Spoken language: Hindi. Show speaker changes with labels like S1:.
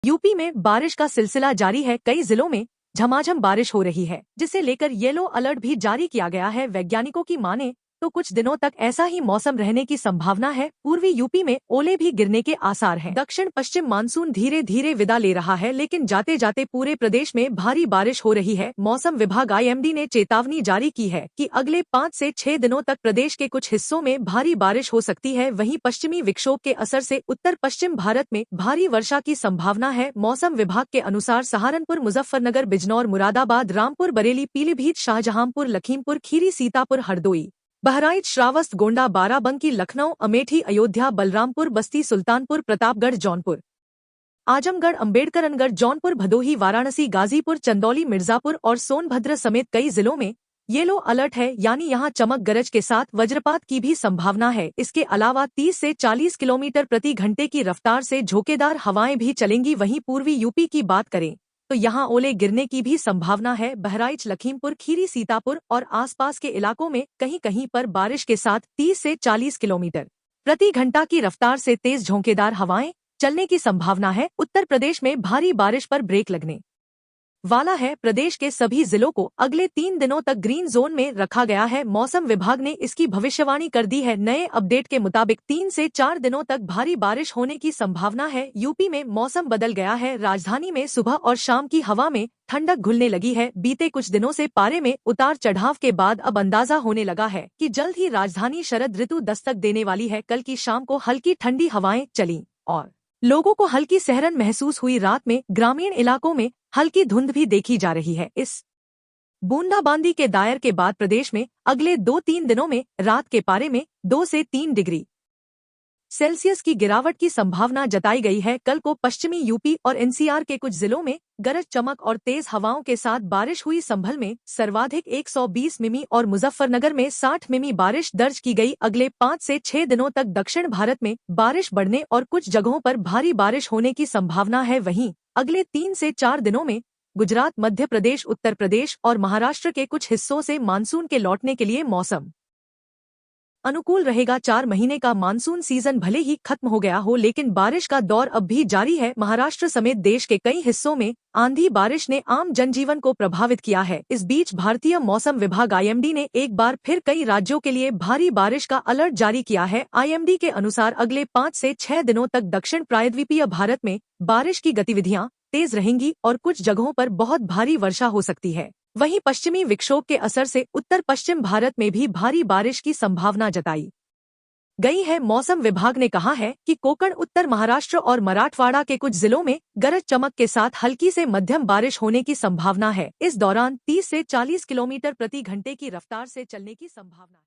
S1: यूपी में बारिश का सिलसिला जारी है। कई जिलों में झमाझम बारिश हो रही है, जिसे लेकर येलो अलर्ट भी जारी किया गया है। वैज्ञानिकों की माने तो कुछ दिनों तक ऐसा ही मौसम रहने की संभावना है। पूर्वी यूपी में ओले भी गिरने के आसार हैं। दक्षिण पश्चिम मानसून धीरे धीरे विदा ले रहा है, लेकिन जाते जाते पूरे प्रदेश में भारी बारिश हो रही है। मौसम विभाग IMD ने चेतावनी जारी की है कि अगले 5 से 6 दिनों तक प्रदेश के कुछ हिस्सों में भारी बारिश हो सकती है। वहीं पश्चिमी विक्षोभ के असर से उत्तर पश्चिम भारत में भारी वर्षा की संभावना है। मौसम विभाग के अनुसार सहारनपुर, मुजफ्फरनगर, बिजनौर, मुरादाबाद, रामपुर, बरेली, पीलीभीत, शाहजहांपुर, लखीमपुर खीरी, सीतापुर, हरदोई, बहराइच, श्रावस्त, गोंडा, बाराबंकी, लखनऊ, अमेठी, अयोध्या, बलरामपुर, बस्ती, सुल्तानपुर, प्रतापगढ़, जौनपुर, आजमगढ़, अम्बेडकरनगर, जौनपुर, भदोही, वाराणसी, गाजीपुर, चंदौली, मिर्जापुर और सोनभद्र समेत कई जिलों में येलो अलर्ट है, यानी यहां चमक गरज के साथ वज्रपात की भी संभावना है। इसके अलावा 30 से 40 किलोमीटर प्रति घंटे की रफ्तार से झोंकेदार हवाएं भी चलेंगी। वहीं पूर्वी यूपी की बात करें तो यहां ओले गिरने की भी संभावना है। बहराइच, लखीमपुर खीरी, सीतापुर और आसपास के इलाकों में कहीं कहीं पर बारिश के साथ 30 से 40 किलोमीटर प्रति घंटा की रफ्तार से तेज झोंकेदार हवाएं चलने की संभावना है। उत्तर प्रदेश में भारी बारिश पर ब्रेक लगने वाला है। प्रदेश के सभी जिलों को अगले 3 दिनों तक ग्रीन जोन में रखा गया है। मौसम विभाग ने इसकी भविष्यवाणी कर दी है। नए अपडेट के मुताबिक 3 से 4 दिनों तक भारी बारिश होने की संभावना है। यूपी में मौसम बदल गया है। राजधानी में सुबह और शाम की हवा में ठंडक घुलने लगी है। बीते कुछ दिनों से पारे में उतार चढ़ाव के बाद अब अंदाजा होने लगा है कि जल्द ही राजधानी शरद ऋतु दस्तक देने वाली है। कल की शाम को हल्की ठंडी हवाएं चली और लोगों को हल्की सहरन महसूस हुई। रात में ग्रामीण इलाकों में हल्की धुंध भी देखी जा रही है। इस बूंदाबांदी के दायर के बाद प्रदेश में अगले 2-3 दिनों में रात के पारे में 2 से 3 डिग्री सेल्सियस की गिरावट की संभावना जताई गई है। कल को पश्चिमी यूपी और NCR के कुछ जिलों में गरज चमक और तेज हवाओं के साथ बारिश हुई। संभल में सर्वाधिक 120 मिमी और मुजफ्फरनगर में 60 मिमी बारिश दर्ज की गई। अगले 5 से 6 दिनों तक दक्षिण भारत में बारिश बढ़ने और कुछ जगहों पर भारी बारिश होने की संभावना है। वहीं अगले 3 से 4 दिनों में गुजरात, मध्य प्रदेश, उत्तर प्रदेश और महाराष्ट्र के कुछ हिस्सों से मानसून के लौटने के लिए मौसम अनुकूल रहेगा। 4 महीने का मानसून सीजन भले ही खत्म हो गया हो, लेकिन बारिश का दौर अब भी जारी है। महाराष्ट्र समेत देश के कई हिस्सों में आंधी बारिश ने आम जनजीवन को प्रभावित किया है। इस बीच भारतीय मौसम विभाग IMD ने एक बार फिर कई राज्यों के लिए भारी बारिश का अलर्ट जारी किया है। IMD के अनुसार अगले 5 से 6 दिनों तक दक्षिण प्रायद्वीपीय भारत में बारिश की गतिविधियां तेज रहेंगी और कुछ जगहों पर बहुत भारी वर्षा हो सकती है। वहीं पश्चिमी विक्षोभ के असर से उत्तर पश्चिम भारत में भी भारी बारिश की संभावना जताई गई है। मौसम विभाग ने कहा है कि कोंकण, उत्तर महाराष्ट्र और मराठवाड़ा के कुछ जिलों में गरज चमक के साथ हल्की से मध्यम बारिश होने की संभावना है। इस दौरान 30 से 40 किलोमीटर प्रति घंटे की रफ्तार से चलने की संभावना है।